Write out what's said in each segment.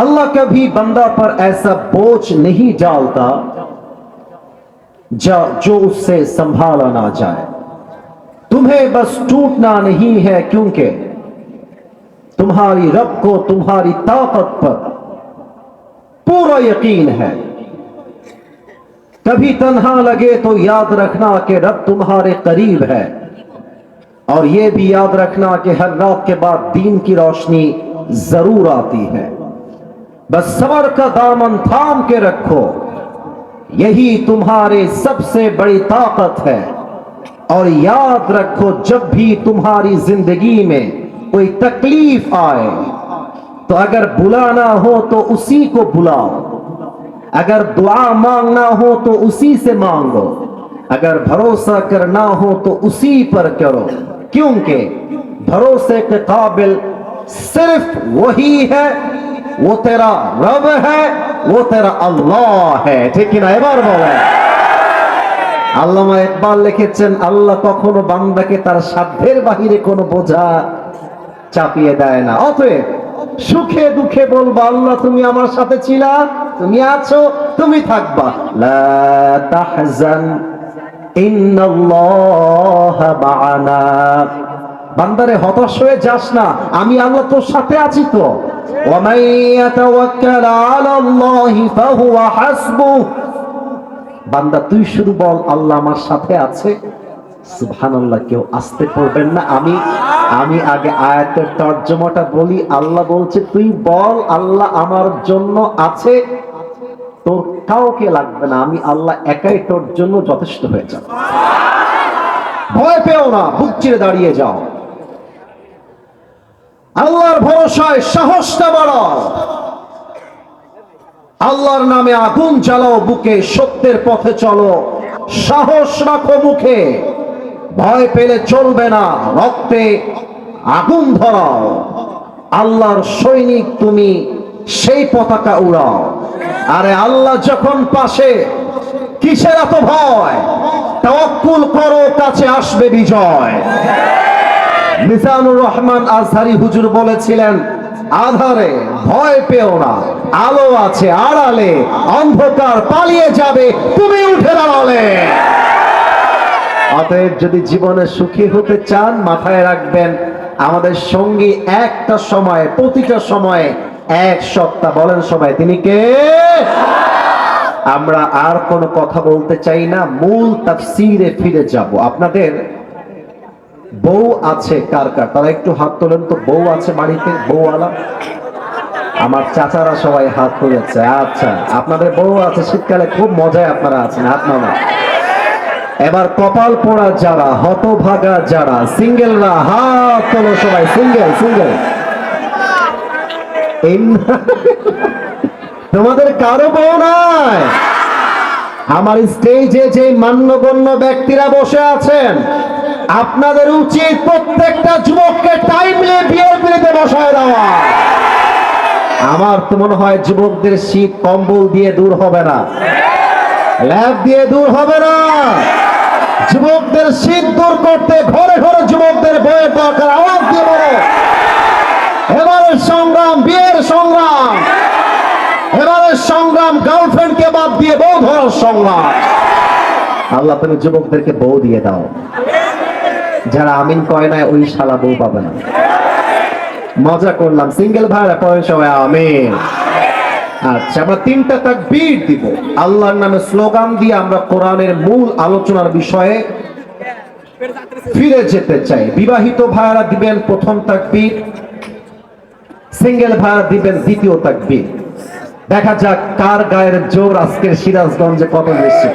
अल्लाह कभी बंदा पर ऐसा बोझ नहीं डालता जो उससे संभाला ना जाए। तुम्हें बस टूटना नहीं है, क्योंकि तुम्हारी रब को तुम्हारी ताकत पर पूरा यकीन है। कभी तन्हा लगे तो याद रखना कि रब तुम्हारे करीब है, और यह भी याद रखना कि हर रात के बाद दीन की रोशनी जरूर आती है। बस सब्र का दामन थाम के रखो, यही तुम्हारे सबसे बड़ी ताकत है। और याद रखो, जब भी तुम्हारी जिंदगी में कोई तकलीफ आए तो अगर बुलाना हो तो उसी को बुलाओ, अगर दुआ मांगना हो तो उसी से मांगो, अगर भरोसा करना हो तो उसी पर करो, क्योंकि भरोसे के काबिल सिर्फ वही है, वो तेरा रब है, वो तेरा अल्लाह है। ठीक है ना? এবার বলেন। আল্লামা ইকবাল লিখেছেন, আল্লাহ কখনো বান্দাকে তার সাধ্যের বাহিরে কোনো বোঝা চাপিয়ে দেয় না। অতএব সুখে দুঃখে বলবা, আল্লাহ তুমি আমার সাথে ছিলা, তুমি আছো, তুমি থাকবা। লা তাহজান ইন্নাল্লাহা মা'ানা। বান্দারে হতাশ হয়ে যাস না, আমি আল্লাহ তোর সাথে আছি তো। ওয়া মান ইয়াতাওয়াক্কাল আলাল্লাহি ফাহুয়া হাসবুহ। বান্দা তুই শুধু বল আল্লাহ আমার সাথে আছে। সুবহানাল্লাহ। কেউ আসতে পড়বেন না, আমি আগে আয়াতের তর্জমাটা বলি। আল্লাহ বলছে তুই বল আল্লাহ আমার জন্য আছে, তোর কাউকে লাগবে না, আমি আল্লাহ একাই তোর জন্য যথেষ্ট হয়ে যাব। ভয় পেও না, বুক চিরে দাঁড়িয়ে যাও। আল্লাহর ভরসায় সাহসটা বাড়াও, আল্লাহর নামে আগুন জ্বালাও বুকে, সত্যের পথে চলো, সাহস রাখো মুখে। ভয় পেলে চলবে না, রক্তে আগুন ধরাও। আল্লাহর সৈনিক তুমি, সেই পতাকা উড়াও। আরে আল্লাহ যখন পাশে, কিসের এত ভয়? তাওয়াক্কুল করো, কাছে আসবে বিজয়। মিজানুর রহমান আজহারি হুজুর বলেছিলেন, আধারে ভয় পেও না, আলো আছে আড়ালে, অন্ধকার পালিয়ে যাবে তুমি উঠে দাঁড়ালে। অতএব যদি জীবনে সুখী হতে চান, মাথায় রাখবেন আমাদের সঙ্গী একটা সময়ে, প্রতিটা সময়ে এক সত্তা। বলেন সবাই, তিনি কে? আমরা আর কোনো কথা বলতে চাই না, মূল তাফসীরে ফিরে যাব। আপনাদের বউ আছে কার কার? তারা একটু হাত তোলেন তো। বউ আছে বাড়িতে? বউওয়ালা? আমার চাচারা সবাই হাত তুলেছে। আচ্ছা, আপনাদের বউ আছে, শীতকালে খুব মজায় আপনারা আছেন, হাত নামা। এবার কপাল পোড়া যারা, হতভাগা যারা, সিঙ্গেলরা হাত তোলো সবাই। সিঙ্গেল সিঙ্গেল তোমাদের কারো বউ নাই? আমার স্টেজে যে মান্যগণ্য ব্যক্তিরা বসে আছেন, আপনাদের উচিত প্রত্যেকটা যুবককে টাইমলি বিয়ের পিড়িতে বসায় দেওয়া। আমার তো মনে হয় যুবকদের শীত কম্বল দিয়ে দূর হবে না, ল্যাব দিয়ে দূর হবে না। যুবকদের শীত দূর করতে ঘরে ঘরে যুবকদের বইয়ের দরকার। আওয়াজ দিয়ে বলো, এবারের সংগ্রাম বিয়ের সংগ্রাম, এবারের সংগ্রাম গার্লফ্রেন্ডকে বাদ দিয়ে বউ ধরার সংগ্রাম। আল্লাহ তুমি যুবকদেরকে বউ দিয়ে দাও। যারা আমিন কয় না, ওই শালা বউ পাবে না। মজা করলাম। সিঙ্গেল ভাইরা পড়েন সবাই আমিন। আচ্ছা, আমরা তিনটা তাকবীর দিব। আল্লাহর নামে স্লোগান দিয়ে আমরা কোরআনের মূল আলোচনার বিষয়ে ফিরে যেতে চাই। বিবাহিত ভাইরা দিবেন প্রথম তাকবীর, সিঙ্গেল ভাইরা দিবেন দ্বিতীয় তাকবীর। দেখা যাক কার গায়ের জোর আজকের সিরাজগঞ্জে কত বেশি।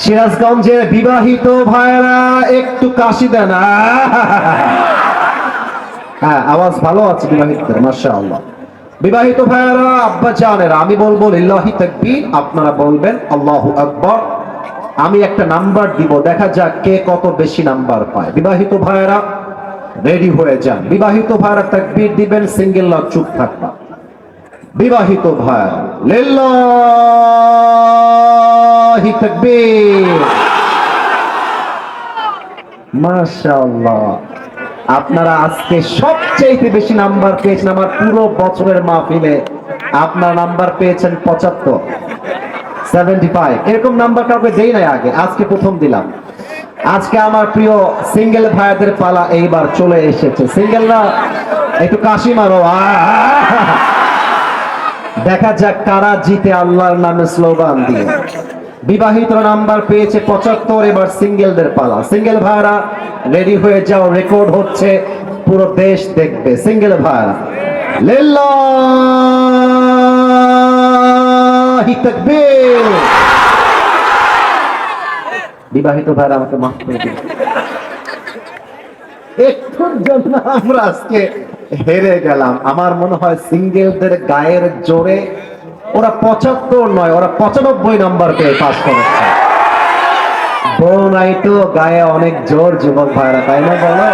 সিরাজগঞ্জের বিবাহিত ভাইরা একটু কাশি দেন। হ্যাঁ, আওয়াজ ভালো আছে বিবাহিতদের, মাশাআল্লাহ। বিবাহিত ভাইরা, আব্বা জানেরা, আমি বলবো লিল্লাহি তাকবীর, আপনারা বলবেন আল্লাহু আকবার। আমি একটা নাম্বার দিব, দেখা যাক কে কত বেশি নাম্বার পায়। বিবাহিত ভাইরা রেডি হয়ে যান। বিবাহিত ভাইরা তাকবীর দিবেন, সিঙ্গেলরা চুপ থাকবা। বিবাহিত ভাইরা লিল্লাহি তাকবীর। মাশাআল্লাহ, আপনারা আজকে সবচেয়ে বেশি নাম্বার পেয়েছেন আমার পুরো বছরের মাহফিলে। আপনার নাম্বার পেয়েছেন 75, 75 এরকম নাম্বার কাউকে দেই নাই আগে, আজকে প্রথম দিলাম। আজকে আমার প্রিয় সিঙ্গেল ভাইদের পালা এইবার চলে এসেছে। সিঙ্গেলরা একটু কাশি মারো। দেখা যাক কারা জিতে আল্লাহর নামে স্লোগান দিয়ে। বিবাহিত নাম্বার পেয়েছে 75, এবার সিঙ্গেলদের পালা। সিঙ্গেল ভাইরা রেডি হয়ে যাও, রেকর্ড হচ্ছে, পুরো দেশ দেখবে। সিঙ্গেল ভাইরা লিল্লাহি তাকবীর। বিবাহিত ভাইরা আমাকে মাফ করে দিন, একটুর জন্য আমরা আজকে হেরে গেলাম। আমার মনে হয় সিঙ্গেলদের গায়ের জোরে ওরা 75 নয়, ওরা 95 নাম্বার পেয়ে পাস করেছে। বউ নাই তো গায়ে অনেক জোর যুবক ভাইরা, তাই না বলো?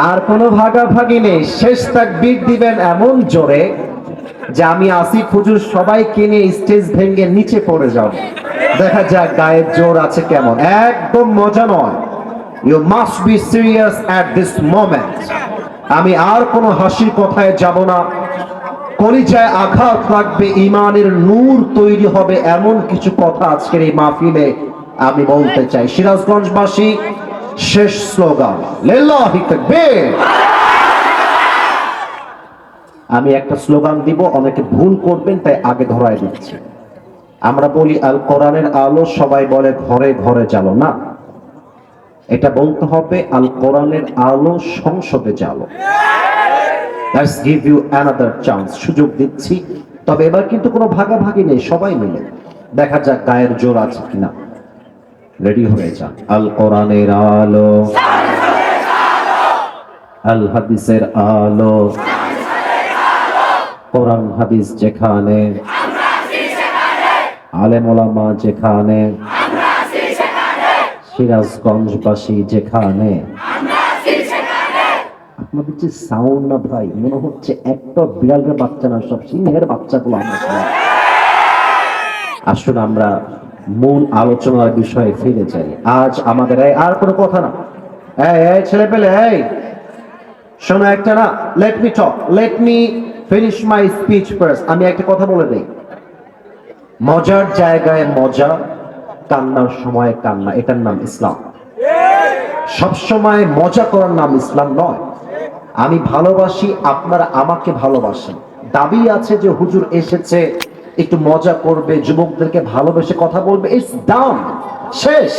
আর কোনো ভাগাভাগি নেই। শেষ তাকবীর দিবেন এমন জোরে যে আমি আসিফ হুজুর সবাইকে নিয়ে স্টেজ ভেঙে নিচে পড়ে যাব। দেখা যাক গায়ের জোর আছে কেমন। একদম মজা নয়। You must be serious at this moment. আমি আর কোনো হাসির কথায় যাব না। কলিজায় আঘাত লাগবে, ইমানের নূর তৈরি হবে এমন কিছু কথা আজকের এই মাহফিলে আমি বলতে চাই। সিরাজগঞ্জবাসী, শেষ স্লোগান লিল্লাহি তাকবীর। আমি একটা স্লোগান দিব, অনেকে ভুল করবেন তাই আগে ধরায় দিচ্ছি। আমরা বলি আল কোরআনের আলো, সবাই বলে ঘরে ঘরে জ্বালো। না, এটা বলতে হবে আল কোরআনের আলো সংসদে জ্বালো। Let's give you another chance, সুযোগ দিচ্ছি। তবে এবার কিন্তু কোনো ভাগাভাগি নেই, সবাই মিলে দেখা যাক গায়ের জোর আছে কিনা। রেডি হয়ে যান। আল কোরআনের আলো, আল হাদিসের আলো, কোরআন হাদিস যেখানে, আলেম ওলামা যেখানে, সিরাজগঞ্জবাসী যেখানে। আপনাদের যে সাউন্ড না ভাই, মনে হচ্ছে একটা বিড়ালের বাচ্চা না, সব সিংহের বাচ্চাগুলো আমরা। আসলে আমরা মূল আলোচনার বিষয়ে ফিরে যাই। আজ আমাদের আর কোনো কথা না। এই ছেলে পেলে, এই শোনো একটা না, let me talk, let me finish my speech first. আমি একটা কথা বলে দেই, মজার জায়গায় মজা, কান্নার সময় কান্না, এটার নাম ইসলাম। সব সময় মজা করার নাম ইসলাম নয়। আমি ভালোবাসি, আপনারা আমাকে ভালোবাসেন। দাবি আছে যে হুজুর এসেছে একটু মজা করবে, যুবকদেরকে ভালোবেসে কথা বলবে, ইটস ডান, শেষ।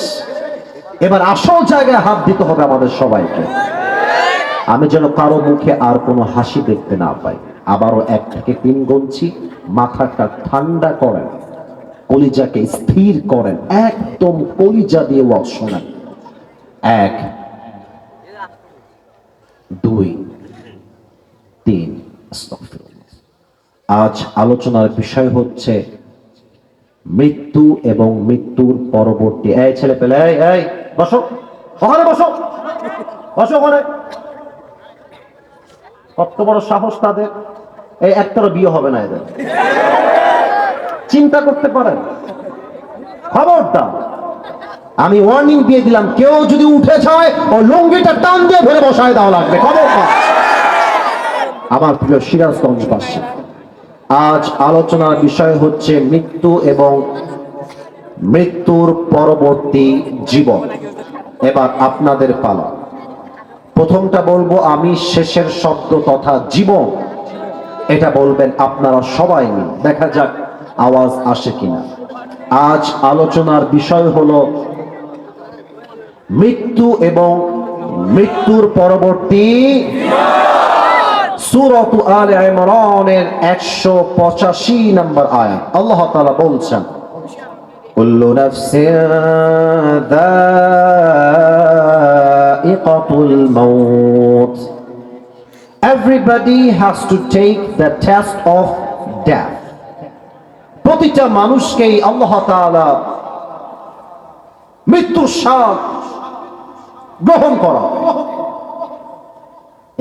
এবার আসল জায়গায় হাত দিতে হবে আমাদের সবাইকে। আমি যেন কারো মুখে আর কোনো হাসি দেখতে না পাই। আবারও 1 থেকে 3 গুনছি। মাথাটা ঠান্ডা করেন, কলিজাকে স্থির করেন, একদম কলিজা দিয়ে ওয়াজ শোনেন। 1, 2, 3। আজ আলোচনার বিষয় হচ্ছে মৃত্যু এবং মৃত্যুর পরবর্তী। এই ছেলে পেলে, এই বসো, ওখানে বসো, বসো ওখানে। কত বড় সাহস তাদের! এই একটারও বিয়ে হবে না এদের। চিন্তা করতে পারেন? খবরদার, আমি ওয়ার্নিং দিয়ে দিলাম, কেউ যদি উঠে যায় ও লুঙ্গিটা টান দিয়ে ধরে বসায় দেওয়া লাগবে। খবরদার। আমার প্রিয় সিরাজগঞ্জবাসী, আজ আলোচনার বিষয় হচ্ছে মৃত্যু এবং মৃত্যুর পরবর্তী জীবন। এবার আপনাদের পালা। প্রথমটা বলবো আমি, শেষের শব্দ তথা জীবন এটা বলবেন আপনারা সবাই মিলে। দেখা যাক আওয়াজ আসে কিনা। আজ আলোচনার বিষয় হলো মৃত্যু এবং মৃত্যুর পরবর্তী। সূরাত আলে ইমরানের 185 নম্বর আয়াত আল্লাহ তাআলা বলছেন, কুল্লু নাফসিন যায়িকাতুল মাউত, everybody has to take the test of death. প্রতিটা মানুষকেই আল্লাহ তাআলা মৃত্যুর স্বাদ গ্রহণ করা।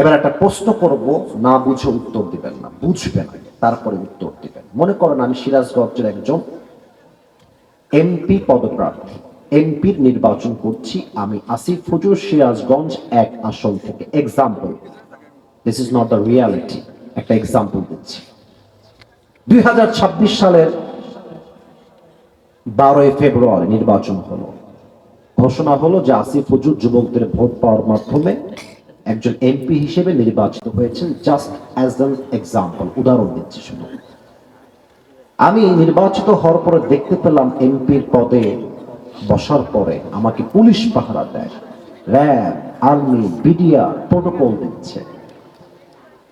এবার একটা প্রশ্ন করব, না বুঝে উত্তর দিবেন না, বুঝবেন তারপরে উত্তর দিবেন। মনে করেন আমি সিরাজগঞ্জের একজন এমপি পদপ্রার্থী, এমপির নির্বাচন করছি। আমি আসিফ হুজুর সিরাজগঞ্জ 1 আসন থেকে। Example, this is not the reality, একটা এক্সাম্পল দিচ্ছি। 2026 সালের 12 ফেব্রুয়ারি নির্বাচন হলো। ঘোষণা হলো যে আসিফ হুজুর যুবকদের ভোট পাওয়ার মাধ্যমে একজন এমপি হিসেবে নির্বাচিত হয়েছেন। জাস্ট অ্যাজ অ্যান এক্সাম্পল, উদাহরণ দিচ্ছি শুনুন। আমি নির্বাচিত হওয়ার পরে দেখতে পেলাম এমপির পদে বসার পরে আমাকে পুলিশ পাহারা দেয়, র্যাব, আর্মি, বিডিআর প্রোটোকল দিচ্ছে।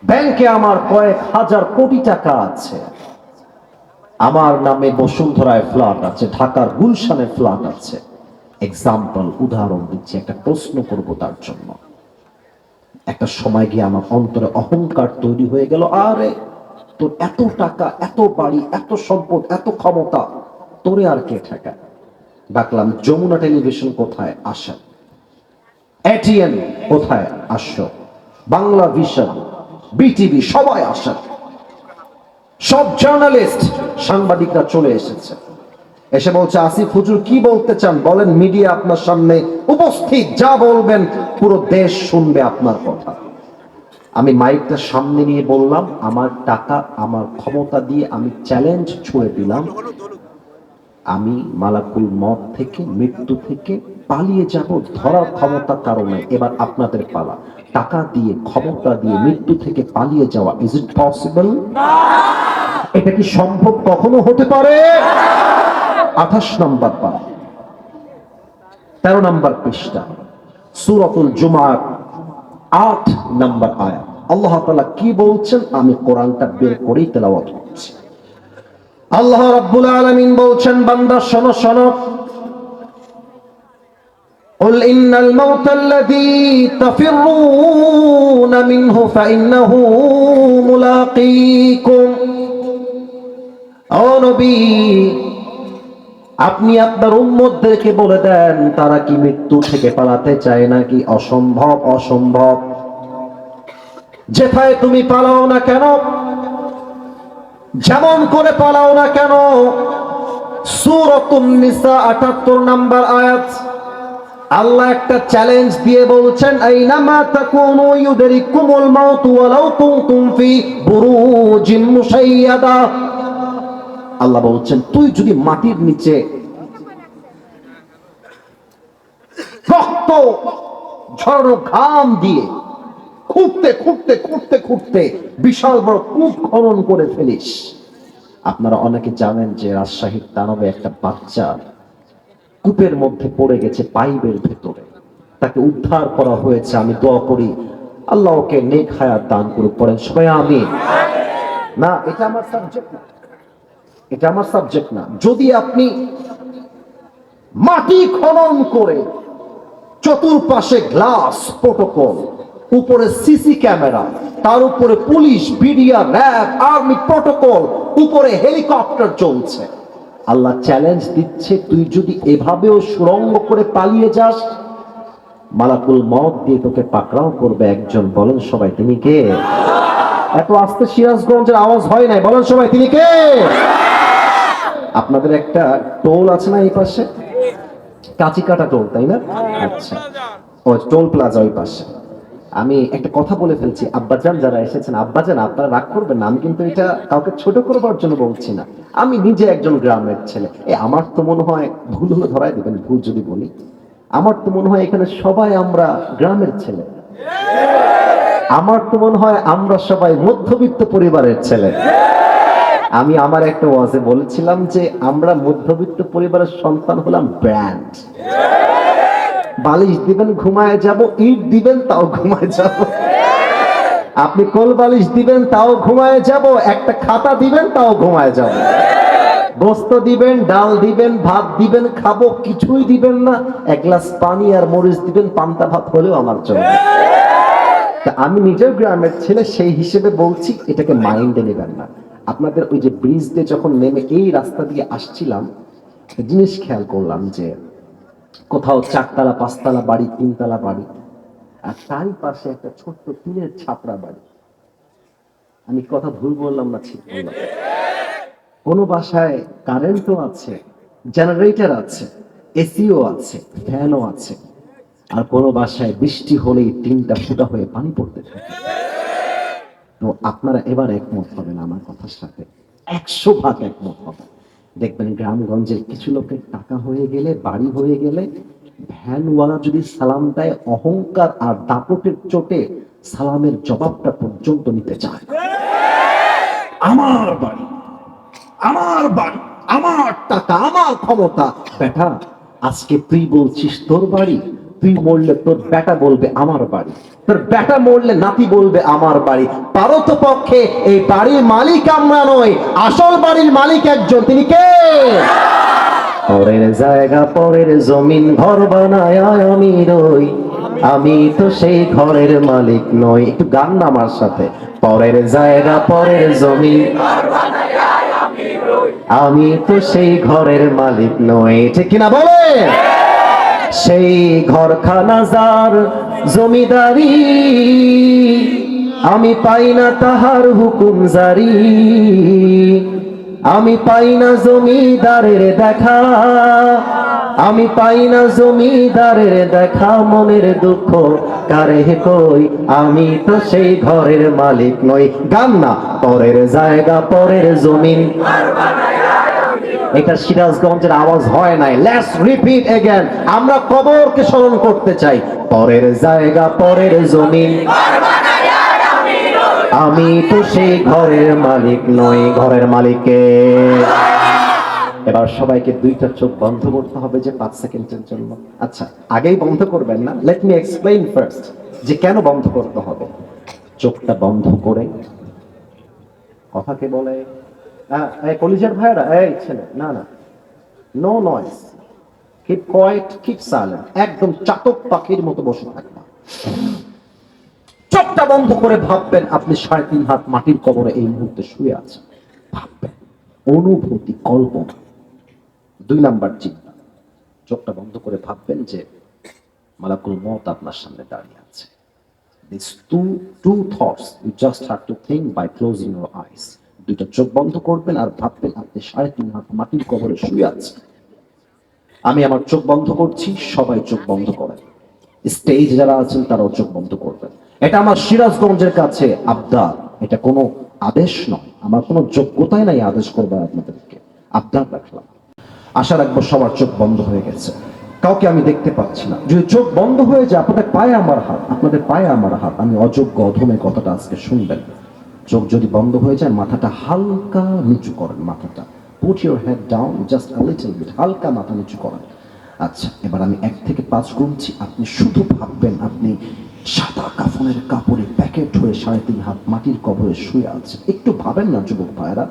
ব্যাংকে আমার কয়েক হাজার কোটি টাকা আছে, আমার নামে বসুন্ধরায় ফ্ল্যাট আছে, ঢাকার গুলশানে ফ্ল্যাট আছে। এক্সাম্পল, উদাহরণ দিচ্ছি, একটা প্রশ্ন করব তার জন্য। একটা সময় গিয়ে আমার অন্তরে অহংকার তৈরি হয়ে গেল, আরে তোর এত টাকা, এত বাড়ি, এত সম্পদ, এত ক্ষমতা, তোরে আর কে ঠেকা? ডাকলাম, যমুনা টেলিভিশন কোথায়? আসেন। এটিএন কোথায়? আসো। বাংলা ভিশন, বিটিভি, সবাই আসেন। সব জার্নালিস্ট, সাংবাদিকরা চলে এসেছে। এসে বলছে, আসিফ হুজুর কি বলতে চান বলেন, মিডিয়া আপনার সামনে উপস্থিত, যা বলবেন পুরো দেশ শুনবে আপনার কথা। আমি মাইকটা সামনে নিয়ে বললাম, আমার টাকা, আমার ক্ষমতা দিয়ে আমি চ্যালেঞ্জ ছুড়ে দিলাম, আমি মালাকুল মত থেকে, মৃত্যু থেকে পালিয়ে যাব, ধরার ক্ষমতা কারণে। এবার আপনাদের পালা, টাকা দিয়ে, ক্ষমতা দিয়ে মৃত্যু থেকে পালিয়ে যাওয়া, ইজ ইট পসিবল? এটা কি সম্ভব কখনো হতে পারে? 28 নম্বর পারা, 13 নম্বর পৃষ্ঠা, সূরাতুল জুমার 8 নম্বর আয়াত। আল্লাহ তাআলা কি বলছেন আমি কোরআনটা বের করেই তেলাওয়াত করছি। আল্লাহ রাব্বুল আলামিন বলছেন, বান্দা শোনো শোনো, قل إن الموت الذي تفرون منه فإنه ملاقيكم। ও নবী, আপনি আপনার উম্মতদেরকে বলে দেন, তারা কি মৃত্যু থেকে পালাতে চায় নাকি? অসম্ভব, অসম্ভব। যেথায় তুমি পালাও না কেন, যেমন করে পালাও না কেন, সূরাতুন নিসা 78 নম্বর আয়াত, আল্লাহ একটা চ্যালেঞ্জ দিয়ে বলছেন, আইনামা তাকুনু ইউদরিকুমুল মাউত ওয়ালাউ কুনতুম ফি বুরুজিন মুশাইয়াদা। আল্লাহ বলছেন, তুই যদি মাটির নিচে রক্ত ঝরানো ঘাম দিয়ে খুঁড়তে খুঁড়তে খুঁড়তে খুঁড়তে বিশাল বড় কূপ খনন করে ফেলিস। আপনারা অনেকে জানেন যে রাজশাহীর তানবে একটা বাচ্চা কূপের মধ্যে পড়ে গেছে, পাইপের ভেতরে, তাকে উদ্ধার করা হয়েছে। আমি দোয়া করি আল্লাহ ওকে নেক হায়াত দান করুক, পড়েন সবাই আমিন। না, এটা আমার সাবজেক্ট না, এটা আমার সাবজেক্ট না। যদি আপনি মাটি খনন করে চতুর্পাশে গ্লাস প্রোটোকল, উপরে সিসি ক্যামেরা, তার উপরে police, BDR, RAB, army protocol, উপরে হেলিকপ্টার চলছে, আল্লাহ চ্যালেঞ্জ দিচ্ছে, তুই যদি এভাবেও সুড়ঙ্গ করে পালিয়ে যাস, মালাকুল মউত দিয়ে তোকে পাকড়াও করবে একজন। বলেন সবাই তিনি কে? এত আস্তে সিরাজগঞ্জের আওয়াজ হয় নাই, বলেন সবাই তিনি কে? আপনাদের একটা টোল আছে না এই পাশে, কাঁচিকাটা টোল, তাই না? আচ্ছা, ও টোল প্লাজা ওই পাশে। আমি একটা কথা বলে ফেলছি, আব্বাজান যারা এসেছেন, আব্বাজান আপনারা রাগ করবেন না, আমি কিন্তু এটা কাউকে ছোট করবার জন্য বলছি না। আমি নিজে একজন গ্রামের ছেলে। আমার তো মনে হয়, ভুল হলে ধরাই দেবেন, ভুল যদি বলি, আমার তো মনে হয় এখানে সবাই আমরা গ্রামের ছেলে। আমার তো মনে হয় আমরা সবাই মধ্যবিত্ত পরিবারের ছেলে। আমি আমার একটা ওয়াজে বলেছিলাম যে আমরা মধ্যবিত্ত পরিবারের সন্তান হলাম ব্র্যান্ড। বালিশ দিবেন ঘুমায় যাব, ইট দিবেন তাও ঘুমায় যাব, আপনি কোল বালিশ দিবেন তাও ঘুমায় যাব, একটা খাতা দিবেন তাও ঘুমায় যাব, গোস্ত দিবেন, ডাল দিবেন, ভাত দিবেন, খাবো, কিছুই দিবেন না, এক গ্লাস পানি আর মরিচ দিবেন, পান্তা ভাত হলেও আমার চলবে। তা আমি নিজেও গ্রামের ছেলে, সেই হিসেবে বলছি, এটাকে মাইন্ডে নেবেন না। আপনাদের ওই যে ব্রিজ দিয়ে যখন নেমে এই রাস্তা দিয়ে আসছিলাম, জিনিস খেয়াল করলাম যে কোথাও 4 তলা 5 তলা বাড়ি, 3 তলা বাড়ি, আর তারই পাশে একটা ছোট্ট টিনের ছাপড়া বাড়ি। আমি কথা ভুল বললাম না ঠিক বললাম? কোনো বাসায় কারেন্টও আছে, জেনারেটর আছে, এসিও আছে, ফ্যানও আছে, আর কোনো বাসায় বৃষ্টি হলেই টিনটা ফুটা হয়ে পানি পড়তে থাকে। তো আপনারা এবার একমত হবেন আমার কথার সাথে, 100 ভাগ একমত হবে। দেখবেন গ্রামগঞ্জের কিছু লোকের টাকা হয়ে গেলে, বাড়ি হয়ে গেলে, ভ্যানওয়ালা যদি সালাম দেয়, অহংকার আর দাপটের চোটে সালামের জবাবটা পর্যন্ত নিতে চায়। আমার বাড়ি, আমার বাড়ি, আমার টাকা, আমার ক্ষমতা। বেটা, আজকে তুই বলছিস তোর বাড়ি, তুই মরলে তোর বেটা বলবে আমার বাড়ি, তোর বেটা মরলে নাতি বলবে আমার বাড়ি। পারত পক্ষে এই বাড়ির মালিক আমরা নই, আসল বাড়ির মালিক একজন, তিনি কে? পরের জায়গা, পরের জমিন, ঘর বানায় আমি রই, আমি তো সেই ঘরের মালিক নই। একটু গান না আমার সাথে। পরের জায়গা, পরের জমিন, আমি তো সেই ঘরের মালিক নই। ঠিক কিনা বলে? সেই ঘরখানা যার জমিদারি, আমি পাই না তাহার হুকুম জারি, আমি পাই না জমিদারের দেখা, আমি পাই না জমিদারের দেখা, মনের দুঃখ কারে কই, আমি তো সেই ঘরের মালিক নই। গান না? পরের জায়গা, পরের জমিন। এটা সিরাজগঞ্জের আওয়াজ হয় নাই। Let's repeat again. আমরা কবরকে স্মরণ করতে চাই। পরের জায়গা, পরের জমিন, আমি তো সেই ঘরের মালিক নই। ঘরের মালিককে। এবার সবাইকে দুইটা চোখ বন্ধ করতে হবে যে 5 সেকেন্ডের জন্য। আচ্ছা, আগেই বন্ধ করবেন না, লেট মি এক্সপ্লেইন ফার্স্ট যে কেন বন্ধ করতে হবে। চোখটা বন্ধ করে কথাকে বলে, কলিজার ভাইরা, এই ছেলে, না না, no noise, keep quiet, keep silent, একদম চাতক পাখির মতো বসে থাকবা। চোখটা বন্ধ করে ভাববেন আপনি 3.5 হাত মাটির কবরে এই মুহূর্তে শুয়ে আছেন। ভাববেন, অনুভূতি, কল্পনা। 2 নাম্বার চিন্তা, চোখটা বন্ধ করে ভাববেন যে মালাকুল মউত আপনার সামনে দাঁড়িয়ে আছে। These two thoughts you just have to think by closing your eyes. দুইটা চোখ বন্ধ করবেন আর ভাববেন আপনি 3.5 হাত মাটির কবরে শুয়ে আছেন। আমি আমার চোখ বন্ধ করছি, সবাই চোখ বন্ধ করেন। স্টেজ যারা আছেন তারাও চোখ বন্ধ করবেন। এটা আমার সিরাজগঞ্জের কাছে আবদার, এটা কোনো আদেশ নয়, আমার কোনো যোগ্যতাই নাই আদেশ করবো আপনাদেরকে। আবদার রাখলাম। আশা রাখবো সবার চোখ বন্ধ হয়ে গেছে, কাউকে আমি দেখতে পাচ্ছি না। যদি চোখ বন্ধ হয়ে যায়, আপনাদের পায়ে আমার হাত, আপনাদের পায়ে আমার হাত, আমি অযোগ্য অধমে কথাটা আজকে শুনবেন। চোখ যদি বন্ধ হয়ে যায়, মাথাটা হালকা নিচু করেন। মাথাটা put your head down just a little bit, হালকা মাথা নিচু করেন। আচ্ছা, এবার আমি 1 থেকে 5 গুনছি, আপনি শুধু ভাববেন আপনি সাদা কাফনের কাপড়ে প্যাকেট হয়ে 3.5 হাত মাটির কবরে শুয়ে আছে। একটু ভাবেন না যুবক ভাইরা,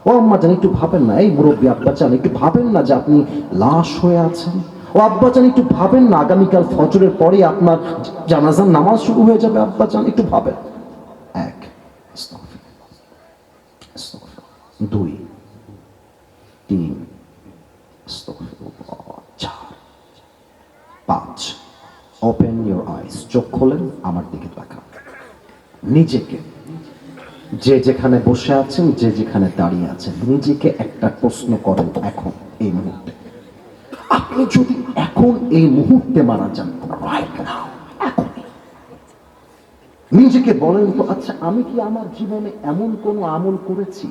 ও আম্মা জান একটু ভাবেন না, এই মুরব্বী আব্বা চান একটু ভাবেন না যে আপনি লাশ হয়ে আছেন। ও আব্বা চান একটু ভাবেন না, আগামীকাল ফজরের পরে আপনার জানাজার নামাজ শুরু হয়ে যাবে। আব্বা চান একটু ভাবেন। 1, 2, 3, 4, 5। Open your eyes. চোখ খোলেন, আমার দিকে তাকান। নিজেকে, যে যেখানে বসে আছেন, যে যেখানে দাঁড়িয়ে আছেন, নিজেকে একটা প্রশ্ন করেন। এখন এই মুহূর্তে আপনি যদি এখন এই মুহূর্তে মারা যান, রাইট নাও, এখন নিজেকে বলেন তো, আচ্ছা আমি কি আমার জীবনে এমন কোনো আমল করেছি,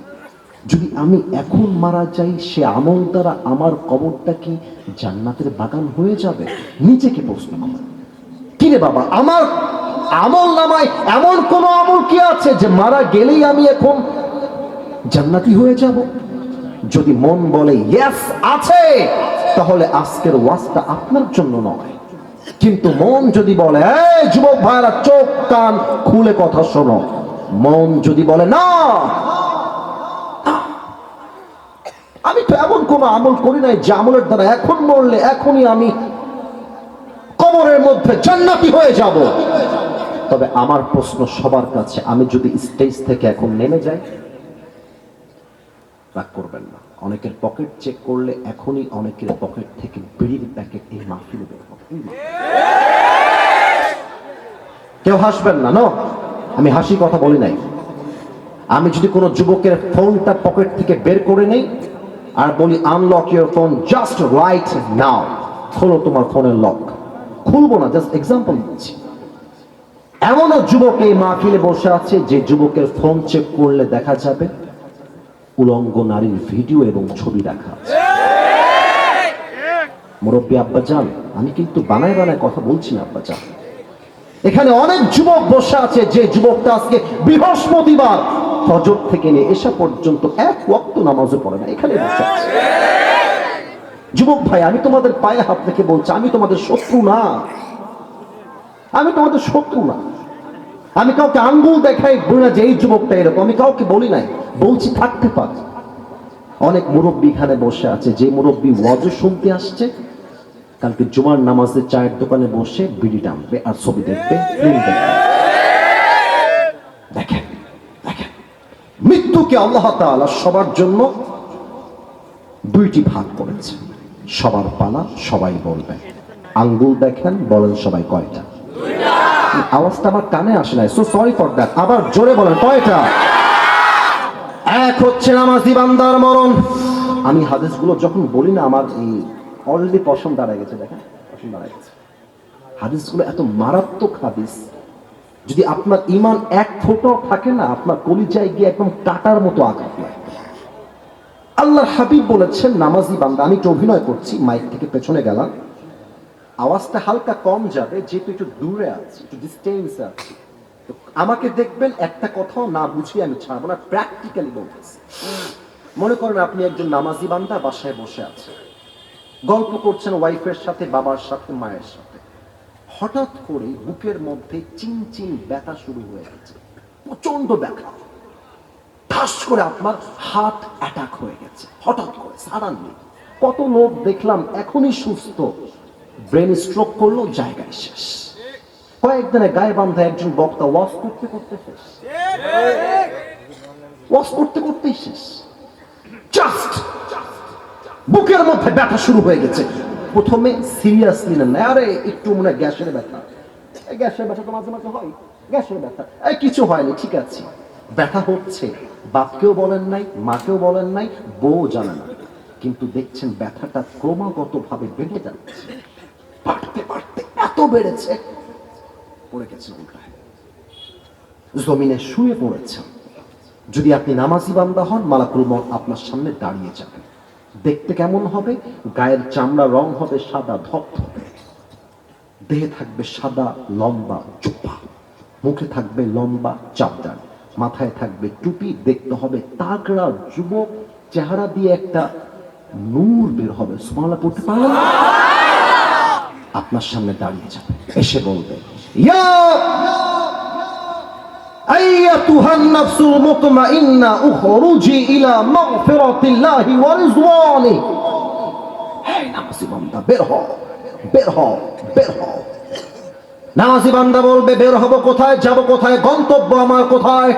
যদি আমি এখন মারা যাই, সে আমল দ্বারা আমার কবরটা কি জান্নাতের বাগান হয়ে যাবে? নিজেকে প্রশ্ন করেন। কিরে বাবা, আমার আমল নামায় এমন কোন আমল কি আছে যে মারা গেলেই আমি এখন জান্নাতি হয়ে যাব? যদি মন বলে ইয়েস আছে, তাহলে আজকের ওয়াজটা আপনার জন্য নয়। কিন্তু মন যদি বলে, এই যুবক ভাইরা চোখ কান খুলে কথা শোনো, মন যদি বলে না, আমি তো এমন কোন আমল করি নাই যে আমলের দ্বারা এখন মরলে এখনই আমি কবরের মধ্যে জান্নাতি হয়ে যাব, তবে আমার প্রশ্ন সবার কাছে, আমি যদি স্টেজ থেকে এখন নেমে যাই, রাগ করবেন না, অনেকের পকেট চেক করলে এখনই অনেকের পকেট থেকে বিড়ির প্যাকেট এই মাহফিলে বের হবে। কেউ হাসবেন না, নো, আমি হাসি কথা বলি নাই। আমি যদি কোনো যুবকের ফোনটা পকেট থেকে বের করে নেই আর বলি unlock your phone just right now, খোলো তোমার ফোনের লক, খুলবো না, জাস্ট এক্সাম্পল দিচ্ছি। এমনও যুবক এই মাহফিলে বসে আছে যে যুবকের ফোন চেক করলে দেখা যাবে উলঙ্গ নারীর ভিডিও এবং ছবি রাখা আছে। মুরব্বী আব্বাজান, আমি কিন্তু বানায় বানায় কথা বলছি না আব্বাজান। এখানে অনেক যুবক বসে আছে, যে যুবকটা আজকে বৃহস্পতিবার ফজর থেকে নিয়ে এসা পর্যন্ত এক ওয়াক্ত নামাজও পড়ে না, এখানে বসে আছে। যুবক ভাই, আমি তোমাদের পায়ে হাত রেখে বলছি, আমি তোমাদের শত্রু না, আমি তোমাদের শত্রু না। আমি কাউকে আঙ্গুল দেখাই বলি না যে এই যুবকটা এরকম, আমি কাউকে বলি নাই, বলছি থাকতে পারে। অনেক মুরব্বী এখানে বসে আছে, যে মুরব্বী ওয়াজ শুনতে আসছে, কালকে জুমার নামাজে চায়ের দোকানে বসে বিড়ি টানবে আর ছবি দেখবে, ফিল্ম দেখবে। দেখেন দেখেন, মৃত্যুকে আল্লাহ তাআলা সবার জন্য দুইটি ভাগ করেছে। সবার পালা, সবাই বলবে। আঙ্গুল দেখেন, বলেন সবাই কয়টা? আওয়াজটা আমার কানে আসে নাই, সো সরি ফর দ্যাট। আবার জোরে বলেন কয়টা? এক হচ্ছে নামাজি বান্দার মরণ। আমি হাদিসগুলো যখন বলি না, আমার এই অলরেডি পছন্দ দাঁড়ায় গেছে, দেখেন পছন্দ দাঁড়ায় গেছে। হাদিসগুলো এত মারাত্মক হাদিস, যদি আপনার ঈমান এক ফোঁটা থাকে না, আপনার কলিজায় গিয়ে একদম কাটার মতো আঘাত লাগে। আল্লাহর হাবিব বলেছেন নামাজি বান্দা, আমি একটু অভিনয় করছি, মাইক থেকে পেছনে গেলাম, আওয়াজটা হালকা কম যাবে যেহেতু একটু দূরে আছি, একটু ডিস্টেন্সে আছি। তো আমাকে দেখবেন, একটা কথাও না বুঝিয়ে আমি ছাড়বো না, প্র্যাকটিক্যালি বলতেছি। মনে করেন আপনি একজন নামাজি বান্দা, বাসায় বসে আছেন, গল্প করছেন ওয়াইফের সাথে, বাবার সাথে, মায়ের সাথে। হঠাৎ করে বুকের মধ্যে চিন চিন ব্যথা শুরু হয়ে গেছে, প্রচন্ড ব্যথা। ঠাস করে আপনার হার্ট অ্যাটাক হয়ে গেছে, হঠাৎ করে সাডেনলি। কত লোক দেখলাম এখনই সুস্থ, ব্রেন স্ট্রোক করলো, জায়গায় শেষ। কয়েকদিনে গায়ে বান্ধা একজন বক্তা ওয়াজ করতে করতে শেষ, ওয়াজ করতে করতেই শেষ। জাস্ট বুকের মধ্যে ব্যথা শুরু হয়ে গেছে। প্রথমে সিরিয়াসলি না, আরে একটু মনে হয় গ্যাসের ব্যথা, গ্যাসের ব্যথা তো মাঝে মাঝে হয়, গ্যাসের ব্যথা, এই কিছু হয়নি, ঠিক আছে। ব্যথা হচ্ছে, বাপকেও বলেন নাই, মাকেও বলেন নাই, বউ জানে না, কিন্তু দেখছেন ব্যথাটা ক্রমাগত ভাবে বেড়ে যাচ্ছে, বাড়তে বাড়তে এত বেড়েছে, পড়ে গেছে উল্টায়, জমিনে শুয়ে পড়েছেন। যদি আপনি নামাজি বান্দা হন, মালাকুল মউত আপনার সামনে দাঁড়িয়ে যাবে। দেখতে কেমন হবে? গায়ের চামড়া রং হবে সাদা ধবধবে, দেহে থাকবে সাদা লম্বা জুব্বা, মুখে থাকবে লম্বা চাদর, মাথায় থাকবে টুপি, দেখতে হবে তাগড়া যুবক, চেহারা দিয়ে একটা নূর বের হবে। সুবহানাল্লাহ পড়তে পারলেন? আপনার সামনে দাঁড়িয়ে যাবে, এসে বলবে, ইয়া আইয়াতুহান নাফসুল মুতমাইন্না উখরুজি ইলা মাগফিরাতিল্লাহি ওয়া রিজওয়ানি। হে নামাজি বান্দা, বের হও, বের হও, বের হও। নামাজি বান্দা বলবে, বের হব কোথায়, যাব কোথায়, গন্তব্য আমার কোথায়?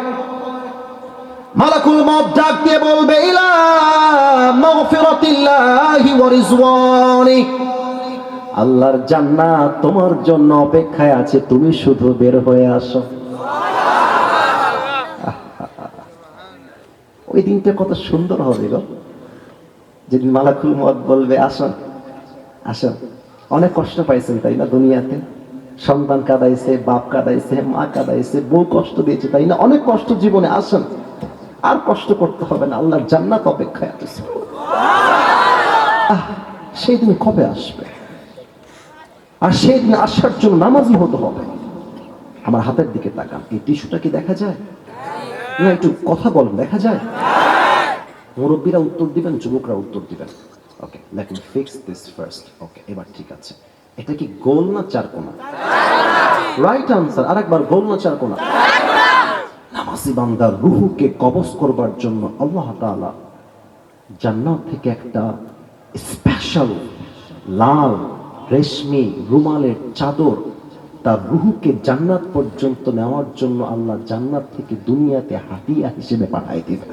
মালাকুল মউত ডাক দিয়ে বলবে, ইলা মাগফিরাতিল্লাহি ওয়া রিজওয়ানি। আল্লাহর জান্নাত তোমার জন্য অপেক্ষায় আছে, তুমি শুধু বের হয়ে আসো। ওই দিনটা কত সুন্দর হবে গো, যেদিন মালাকুল মউত বলবে, আসুন আসুন। অনেক কষ্ট পাইছেন তাই না দুনিয়াতে? সন্তান কাঁদাইছে, বাপ কাঁদাইছে, মা কাঁদাইছে, বউ কষ্ট দিয়েছে তাই না? অনেক কষ্ট জীবনে, আসুন, আর কষ্ট করতে হবে না, আল্লাহর জান্নাত অপেক্ষায় আছে। সেই দিন কবে আসবে? আর সেই দিন আসার জন্য নামাজি হতে হবে। আমার হাতের দিকে তাকান, এই টিস্যুটা কি দেখা যায় না? একটু কথা বলেন, দেখা যায়? মুরব্বীরা উত্তর দিবেন, যুবকরা উত্তর দিবেন। Okay, let me fix this first. Okay, এবার ঠিক আছে। এটা কি গোল না চারকোনা? Right answer. আরেকবার, গোল না চারকোনা? নামাজি বান্দার রূহকে কবজ করবার জন্য আল্লাহ তাআলা জান্নাত থেকে একটা স্পেশাল লাল রেশমি রুমালের চাদর তার রূহকে জান্নাত পর্যন্ত নেওয়ার জন্য আল্লাহ জান্নাত থেকে দুনিয়াতে হাদিয়া হিসেবে পাঠাই দিবেন।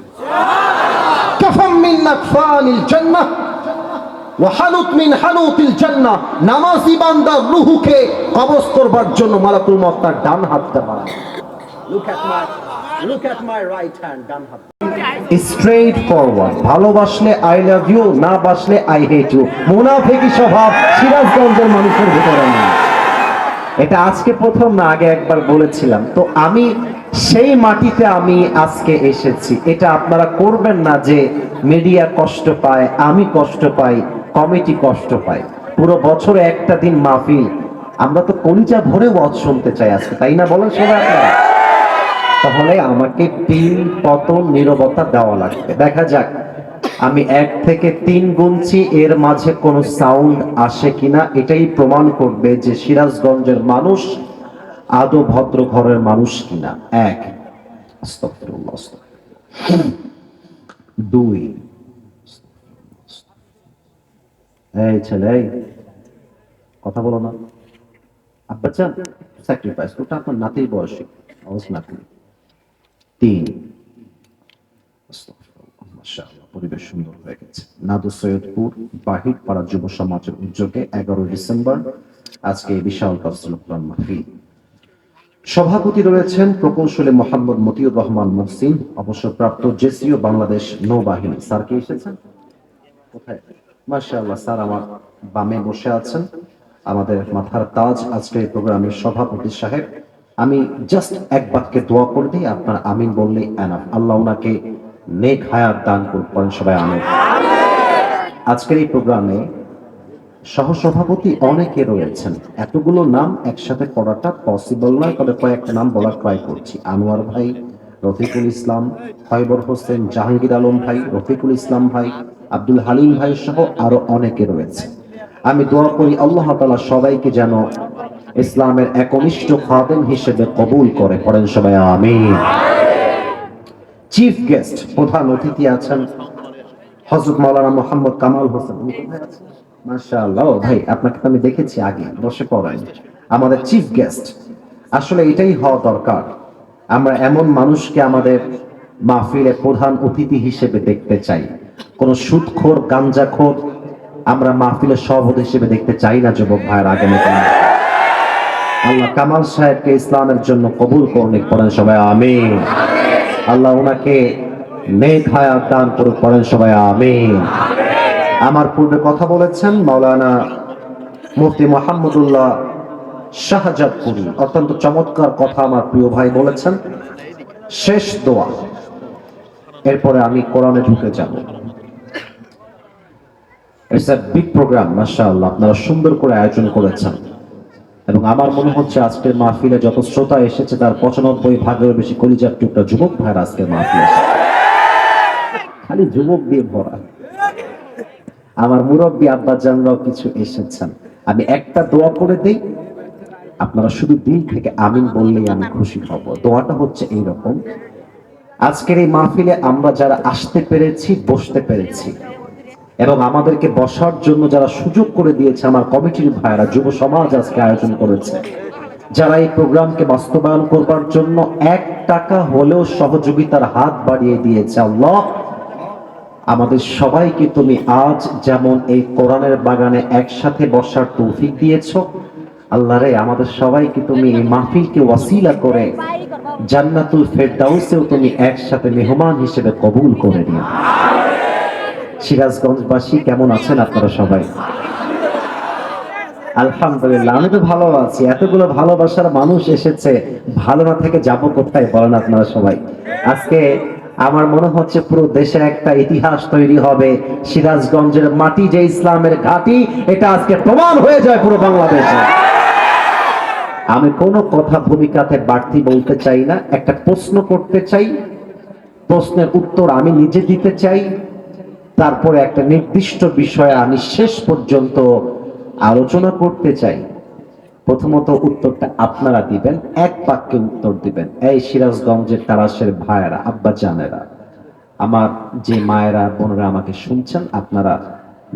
কাফাম মিন নাকফানিল জান্নাহ ওয়া হানুত মিন হানুতিল জান্নাহ। নামাজি বান্দার রূহকে কবজ করবার জন্য মালাকুল মউত তার ডান হাতটা বাড়ায়। Look at my right hand, ডান হাত। Straight forward. ভালোবাসলে আই লাভ ইউ, না বাসলে আই হেট ইউ। মুনাফিকি স্বভাব সিরাজগঞ্জের মানুষের ভিতরে নেই। এটা আজকে প্রথম না, আগে একবার বলেছিলাম। তো আমি সেই মাটিতে আমি আজকে এসেছি। এটা আপনারা করবেন না যে মিডিয়া কষ্ট পায়, আমি কষ্ট পাই, কমিটি কষ্ট পায়। পুরো বছরে একটা দিন মাহফিল, আমরা তো কলিজা ভরে ওয়াজ শুনতে চাই আজকে, তাই না বলেন সবাই আপনারা? তাহলে আমাকে 3 পতন নীরবতা দেওয়া লাগবে। দেখা যাক আমি 1 থেকে 3 গুনছি, এর মাঝে কোনো সাউন্ড আসে কিনা। এটাই প্রমাণ করবে যে সিরাজগঞ্জের মানুষ আদৌ ভদ্র ঘরের মানুষ কিনা। 1, আস্তাগফিরুল্লাহ, 2, এই ছেলে এই, কথা বলো না, আব্বাজান স্যাক্রিফাইস ওটা আপনার নাতির বয়সী, আওয়াজ না করি। 3, মাশাআল্লাহ, পরিবেশ সুন্দর হয়ে গেছে। নাদু সৈয়দপুর বাহির পাড়া যুব সমাজের উদ্যোগে 11 ডিসেম্বর আজকে এই বিশাল তাফসীরুল কোরআন মাহফিল। সভাপতি রয়েছেন প্রকৌশলী মোহাম্মদ মতিউর রহমান মুহসিন, অবসরপ্রাপ্ত জেসিও বাংলাদেশ নৌবাহিনী। স্যার কে এসেছেন কোথায়? মাশাআল্লাহ, স্যার আমার বামে বসে আছেন, আমাদের মাথার তাজ আজকের প্রোগ্রামের সভাপতি সাহেব। আমি জাস্ট এক বাক্যে দোয়া করে দিই, আপনার আমিন বললেই এনাফ। আল্লাহ ওনাকে নেক হায়াত দান করুন, সবাই আমিন। আজকের এই প্রোগ্রামে সহসভাপতি অনেকে রয়েছেন, এতগুলো নাম একসাথে করাটা পসিবল নয়, তবে কয়েকটা নাম বলার ট্রাই করছি। আনোয়ার ভাই, রফিকুল ইসলাম, খয়বর হোসেন, জাহাঙ্গীর আলম ভাই, রফিকুল ইসলাম ভাই, আব্দুল হালিম ভাই সহ আরো অনেকে রয়েছে। আমি দোয়া করি আল্লাহ তাআলা সবাইকে যেন ইসলামের একনিষ্ঠ খাদেম হিসেবে কবুল করে, পড়েন সবাই আমিন। চিফ গেস্ট, প্রধান অতিথি আছেন হযরত মাওলানা মোহাম্মদ কামাল হোসেন। মাশাআল্লাহ ভাই, আপনাকে তো আমি দেখেছি আগে, বসে পড়েন। আমাদের চিফ গেস্ট, আসলে এটাই হওয়া দরকার। আমরা এমন মানুষকে আমাদের মাহফিলে প্রধান অতিথি হিসেবে দেখতে চাই। কোন সুদখোর গাঞ্জাখোর আমরা মাহফিলের সভাপতি হিসেবে দেখতে চাই না। যুবক ভাইয়ের আগামী আল্লাহ কামাল সাহেবকে ইসলামের জন্য কবুল করুন, পড়েন সবাই আমিন। আল্লাহ ওনাকে নেক হায়াত দান করুন, পড়েন সবাই আমিন। আমার পূর্বে কথা বলেছেন মাওলানা মুফতি মোহাম্মদুল্লাহ শাহজাদপুরি, অত্যন্ত চমৎকার কথা আমার প্রিয় ভাই বলেছেন। শেষ দোয়া, এরপরে আমি কোরআনে ঢুকে যাব। ইটস আ বিগ প্রোগ্রাম, মাশাআল্লাহ, আপনারা সুন্দর করে আয়োজন করেছেন এবং আমার মনে হচ্ছে আজকের মাহফিলে যত শ্রোতা এসেছে তার 95% বেশি কলিজার টুকরা যুবক ভাইরা আজকের মাহফিলে খালি যুবক দিয়ে ভরা। আমার মুরব্বী আব্বাজানরাও কিছু এসেছেন। আমি একটা দোয়া করে দেই, আপনারা শুধু দিল থেকে আমিন বললেই আমি খুশি হব। দোয়াটা হচ্ছে এইরকম, আজকের এই মাহফিলে আমরা যারা আসতে পেরেছি, বসতে পেরেছি এবং আমাদেরকে বসার জন্য যারা সুযোগ করে দিয়েছে আমার কমিটির ভাইরা, যুব সমাজ আজকে আয়োজন করেছে, যারা এই প্রোগ্রামকে বাস্তবায়ন করবার জন্য 1 টাকা হলেও সহযোগিতার হাত বাড়িয়ে দিয়েছে, আল্লাহ আমাদের সবাইকে তুমি আজ যেমন এই কোরআনের বাগানে একসাথে বসার তৌফিক দিয়েছো, আল্লাহ রে আমাদের সবাইকে তুমি এই মাহফিলকে ওয়াসিলা করে জান্নাতুল ফেরদাউসেও তুমি একসাথে মেহমান হিসেবে কবুল করে নিও। সিরাজগঞ্জবাসী কেমন আছেন আপনারা সবাই? আলহামদুলিল্লাহ, আমি তো ভালো আছি। এতগুলো ভালোবাসার মানুষ এসেছে, ভালো না থেকে যাবো কোথায় বলেন আপনারা সবাই? আজকে আমার মনে হচ্ছে পুরো দেশে একটা ইতিহাস তৈরি হবে। সিরাজগঞ্জের মাটি যে ইসলামের ঘাঁটি, এটা আজকে প্রমাণ হয়ে যায় পুরো বাংলাদেশে। আমি কোনো কথা ভূমিকাতে বাড়তি বলতে চাই না, একটা প্রশ্ন করতে চাই, প্রশ্নের উত্তর আমি নিজে দিতে চাই, তারপরে একটা নির্দিষ্ট বিষয়ে আমি শেষ পর্যন্ত আলোচনা করতে চাই। প্রথমত উত্তরটা আপনারা দিবেন, এক বাক্যে উত্তর দিবেন। এই সিরাজগঞ্জের তারাশের ভাইয়েরা, আব্বা জানেরা, আমার যে মায়েরা বোনেরা আমাকে শুনছেন, আপনারা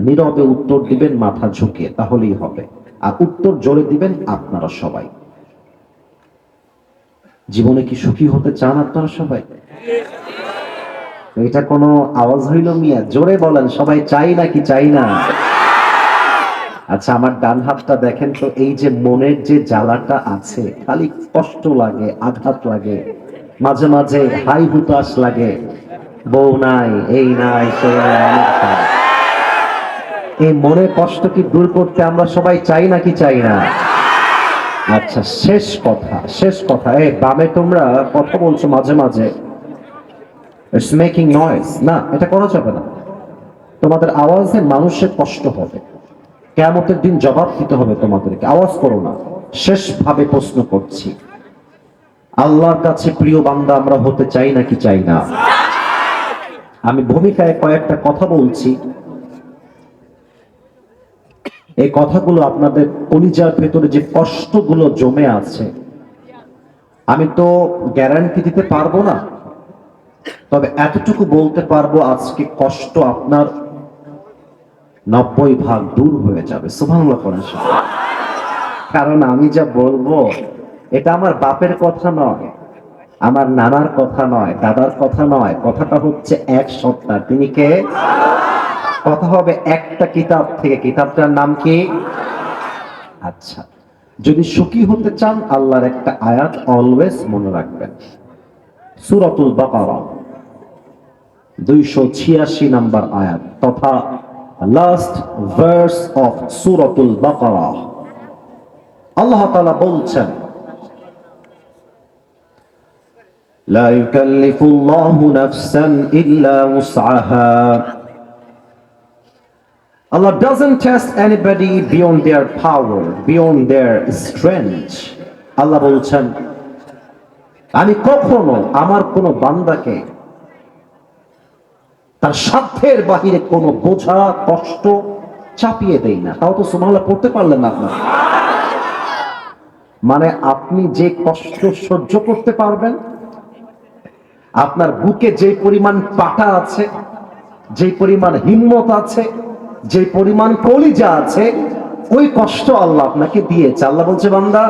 নীরবে উত্তর দিবেন মাথা ঝুঁকিয়ে, তাহলেই হবে। আর উত্তর জোরে দিবেন আপনারা সবাই। জীবনে কি সুখী হতে চান আপনারা সবাই? এটা কোনো আওয়াজ হইল মিয়া? জোরে বলেন, সবাই চাই নাকি চাই না? আচ্ছা, আমার ডান হাতটা দেখেন তো, এই যে মনের যে জ্বালাটা আছে, খালি কষ্ট লাগে, আঘাত লাগে, মাঝে মাঝে হাই হুতাশ লাগে, বউ নাই, এই নাই, সেই নাই, এই মনের কষ্ট কি দূর করতে আমরা সবাই চাই নাকি চাই না? আচ্ছা, শেষ কথা, এই বামে তোমরা কথা বলছো মাঝে মাঝে, ইটস মেকিং নয়েজ, না এটা করা যাবে না। তোমাদের আওয়াজে মানুষের কষ্ট হবে, কিয়ামতের দিন জবাব দিতে হবে তোমাদেরকে। আওয়াজ করো না। শেষভাবে প্রশ্ন করছি, আল্লাহর কাছে প্রিয় বান্দা আমরা হতে চাই নাকি চাই না? আমি ভূমিকায় কয়েকটা কথা বলছি, এই কথাগুলো আপনাদের কলিজার ভেতরে যে কষ্টগুলো জমে আছে, আমি তো গ্যারান্টি দিতে পারবো না, তবে এতটুকু বলতে পারবো, আজকে কষ্ট আপনার 90 ভাগ দূর হয়ে যাবে। সুবহানাল্লাহ পড়েন সবাই। কারণ আমি যা বলবো, এটা আমার বাপের কথা নয়, আমার নানার কথা নয়, দাদার কথা নয়, কথাটা হচ্ছে এক সত্তার। তিনি কে? কথা হবে একটা কিতাব থেকে। কিতাবটার নাম কি? আচ্ছা, যদি সুখী হতে চান আল্লাহর একটা আয়াত অলওয়েজ মনে রাখবেন, সূরাতুল বাকারা 286 নাম্বার আয়াত তথা লাস্ট ভার্স অফ সূরাতুল বাকারা। আল্লাহ তাআলা বলছেন, লা ইউকাল্লিফুল্লাহু নাফসান ইল্লা উসআহা। Allah doesn't test anybody beyond their power, beyond their strength. আল্লাহ বলছেন, আমি কখনো আমার কোন বান্দাকে তার সাধ্যের বাহিরে কোনো বোঝা কষ্ট চাপিয়ে দেই না। তাও তো সুবহানাল্লাহ পড়তে পারলেন না আপনারা। মানে আপনি যে কষ্ট সহ্য করতে পারবেন, আপনার বুকে যে পরিমাণ পাটা আছে, যে পরিমাণ হিম্মত আছে, যে পরিমাণ কলিজা আছে, ওই কষ্ট আল্লাহ আপনাকে দিয়েছে। আল্লাহ বলছে, বান্দা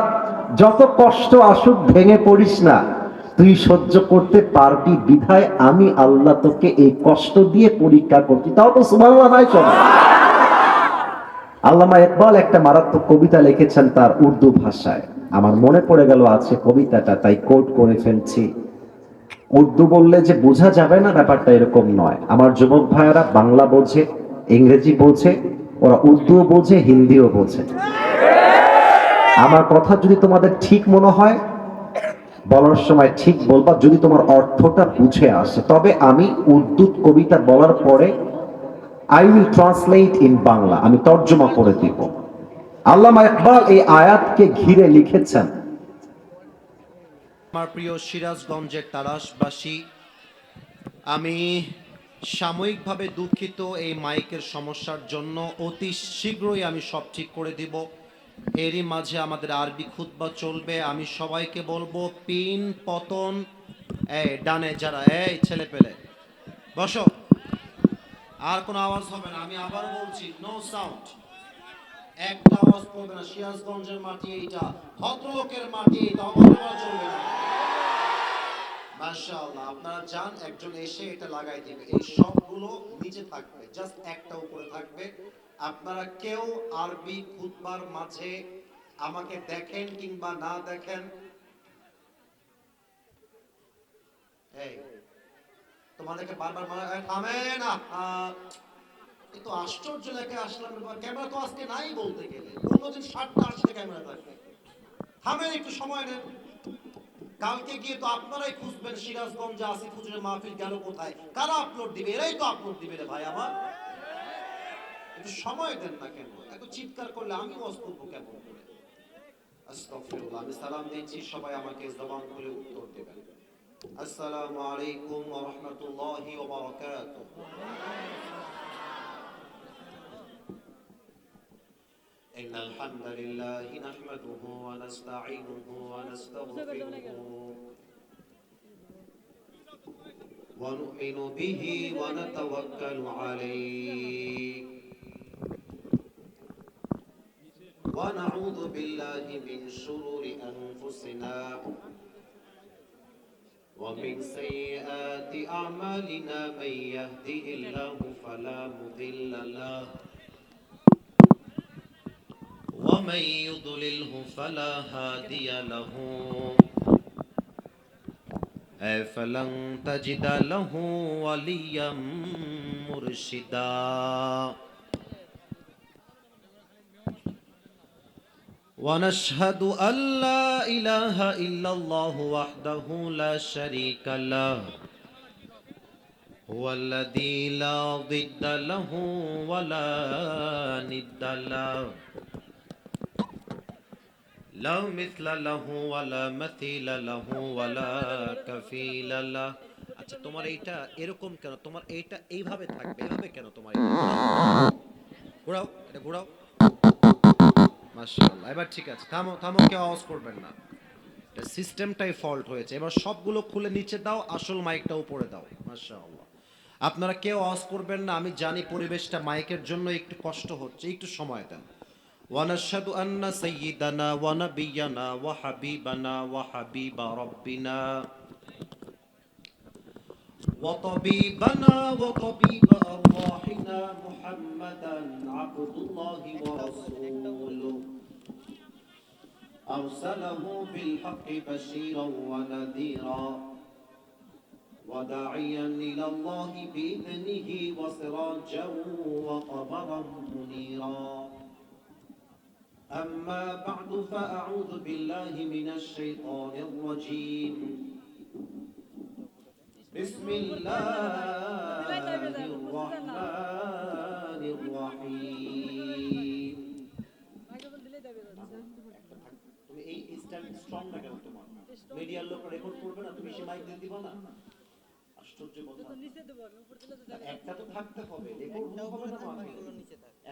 যত কষ্ট আসুক ভেঙে পড়িস না, তুই সহ্য করতে পারবি বিধায় আমি আল্লাহ তোকে এই কষ্ট দিয়ে পরীক্ষা করছি। তাও তো সুবহানাল্লাহ নাই চলে। আল্লামা ইকবাল একটা মারাত্মক কবিতা লিখেছেন তার উর্দু ভাষায়, আমার মনে পড়ে গেল আছে কবিতাটা, তাই কোট করে ফেলছি। উর্দু বললে যে বোঝা যাবে না, ব্যাপারটা এরকম নয়। আমার যুবক ভাইয়েরা বাংলা বোঝে, ইংরেজি বোঝে, ওরা উর্দুও বোঝে, হিন্দিও বোঝে। আমার কথা যদি তোমাদের ঠিক মনে হয় বলার সময় ঠিক বলবা, যদি তোমার অর্থটা বুঝে আসে। তবে আমি উর্দু কবিতা বলার পরে I will translate in Bangla, আমি তর্জমা করে দিব। আল্লামা ইকবাল এই আয়াতকে ঘিরে লিখেছেন, আমার প্রিয় সিরাজগঞ্জের তারাশবাসী, আমি সাময়িকভাবে দুঃখিত এই মাইকের সমস্যার জন্য। অতি শীঘ্রই আমি সব ঠিক করে দিব। এরই মাঝে আমাদের আরবি খুতবা চলবে। আমি সবাইকে বলবো, পিন পতন, এই ডানে যারা, এই ছেলে পেলে বসো, আর কোনো আওয়াজ হবে না। আমি আবার বলছি, নো সাউন্ড, একটা আওয়াজ করবে না। সিরাজগঞ্জের মাটি এইটা, ভদ্রলোকের মাটি এইটা, অভদ্র বলা চলবে না। মাশাআল্লাহ, আপনারা যান, একজন এসে এটা লাগাই দিবে। এই সবগুলো নিচে থাকবে, জাস্ট একটা উপরে থাকবে। আপনারা কেউ আরবি খুতবার মাঝে আমাকে দেখেন কিংবা না দেখেন, এই তোমাদেরকে বারবার বলা হয় থামেন না। কিন্তু আশ্চর্য লেখে আসলাম, ক্যামেরা তো আজকে নাই বলতে গেলে, অন্যদিন 7টা 8টা ক্যামেরা থাকে। থামেন, একটু সময় নেন। কালকে গিয়ে তো আপনারাই খুঁজবেন সিরাজগঞ্জে আসিফ হুজুরের মাহফিল গেল কোথায়, কারা আপলোড দিবে? এরাই তো আপলোড দিবে রে ভাই আমার। একটু সময় দেন না কেন? এত চিৎকার করলে আমি ওয়াজ করবো কেমন করে? আস্তাগফিরুল্লাহ। আমি সালাম দিচ্ছি, সবাই আমাকে জবান খুলে উত্তর দেবেন। আসসালামু আলাইকুম ওয়া রাহমাতুল্লাহি ওয়া বারাকাতুহু। ইন্নাল হামদালিল্লাহি নাহমাদুহু ওয়া নাস্তাঈনুহু ওয়া নাস্তাগফিরুহু ونؤمن به ونتوكل عليه ونعوذ بالله من شرور أنفسنا ومن سيئات أعمالنا من يهده الله فلا مضل له ومن يضلله فلا هادي له فلن تجد له وليا مرشدا ونشهد أن لا إله إلا الله وحده لا شريك له هو الذي لا ضد له ولا ند له لا مثل له ولا مثيل له ولا كفيل له আচ্ছা তোমার এইটা এরকম কেন তোমার এইটা এইভাবে থাকবে এইভাবে কেন তোমার এটা ঘোরাও এটা ঘোরাও মাশাআল্লাহ এবার ঠিক আছে থামো থামো কেউ আওয়াজ করবেন না এটা সিস্টেমটাই ফল্ট হয়েছে এবার সবগুলো খুলে নিচে দাও আসল মাইকটা উপরে দাও মাশাআল্লাহ আপনারা কেউ আওয়াজ করবেন না আমি জানি পরিবেশটা মাইকের জন্য একটু কষ্ট হচ্ছে একটু সময় দেন ونشهد أن سيدنا ونبينا وحبيبنا وحبيب ربنا وطبيبنا وطبيب أرواحنا محمدا عبد الله ورسوله أرسله بالحق بشيرا ونذيرا وداعيا إلى الله بإذنه وسراجا وقمرا منيرا أما بعد فأعوذ بالله من الشيطان الرجيم بسم الله الرحمن الرحيم তুমি এই স্ট্যান্ড স্ট্রং না কেন তোমার মিডিয়ার লোক রেকর্ড করবে না তুমি সে মাইক দিয়ে দিবা না আশ্চর্য কথা একটা তো থাকতে হবে রেকর্ড হবে না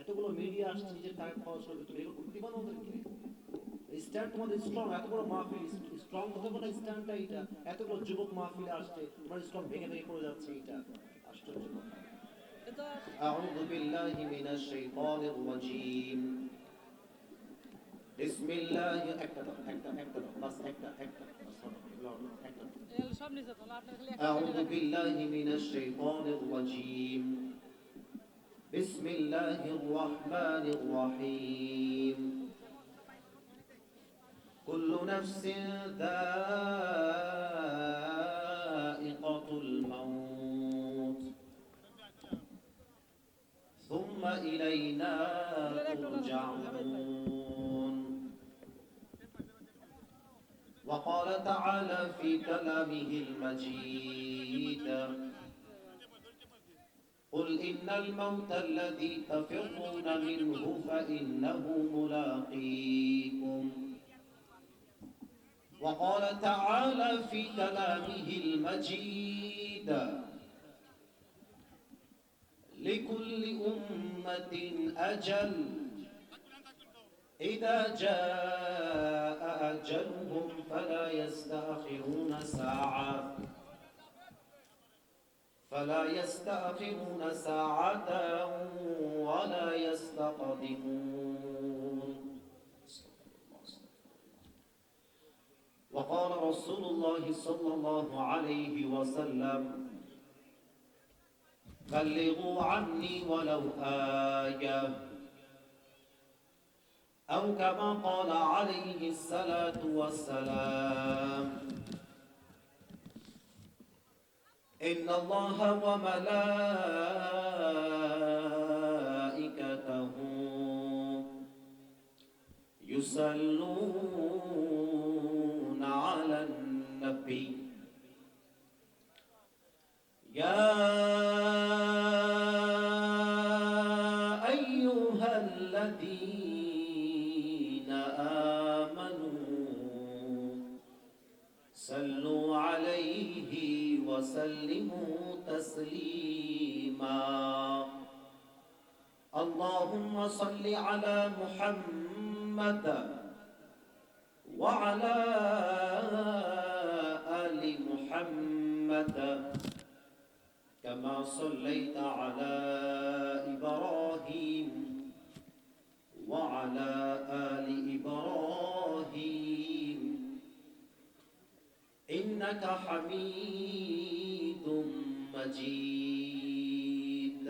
এতগুলো মিডিয়া আসছে নিজের টাকা খরচ করবে তুমি রেকর্ড করতে দিবা না ওদেরকে স্ট্যান্ড তোমাদের স্ট্রং এত বড় মাহফিল স্ট্রং হতে পারে স্ট্যান্ডটা এটা এতগুলো যুবক মাহফিলে আসছে তোমার স্ট্রং ভেঙে ভেঙে পড়ে যাচ্ছে এটা আশ্চর্য কথা أعوذ بالله من الشيطان الرجيم بسم الله بس أعوذ بالله من الشيطان الرجيم بسم الله الرحمن الرحيم كل نفس ذائقة الموت ثم إلينا ترجعون وقال تعالى في كلامه المجيد قل إن الموت الذي تفرون منه فإنه ملاقيكم وقال تعالى في كلامه المجيد لكل أمة أجل إذا جاء أجلهم فلا يستأخرون ساعة ولا يستقدمون وقال رسول الله صلى الله عليه وسلم بلغوا عني ولو آية أو كما قال عليه الصلاة والسلام إن الله وملائكته يصلون على النبي يا أيها الذين آمنوا صلوا عليه وسلموا تسليما اللهم صل على محمد وعلى آل محمد كما صليت على إبراهيم وعلى آل إبراهيم إنك حميد مجيد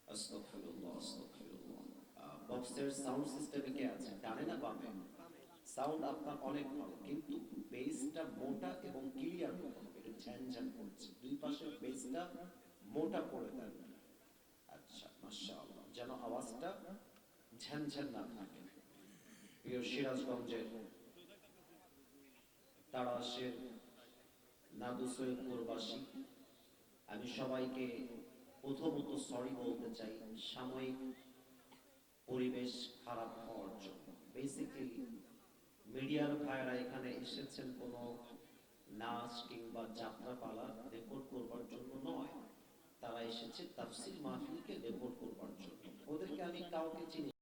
أستغفر الله বক্সের সাউন্ড সিস্টেমে কে আছে ডানে না বামে সাউন্ড আপনার অনেক ভালো কিন্তু বেসটা মোটা এবং ক্লিয়ার করতে হবে এটা ঝ্যানঝ্যান করছে দুই পাশে বেসটা মোটা করে দেন আচ্ছা মাশাআল্লাহ যেন আওয়াজটা ঝ্যানঝ্যান না থাকে প্রিয় সিরাজগঞ্জের তাড়াশের নাদু সৈয়দপুরবাসী, আমি সবাইকে প্রথমত সরি বলতে চাই সাময়িক পরিবেশ খারাপ হওয়ার জন্য। বেসিক্যালি মিডিয়ার ভাইরা এখানে এসেছেন কোনো নাচ কিংবা যাত্রাপালা রেকর্ড করবার জন্য নয়, তারা এসেছে তাফসীর মাহফিলকে রেকর্ড করবার জন্য। ওদেরকে আমি কাউকে চিনি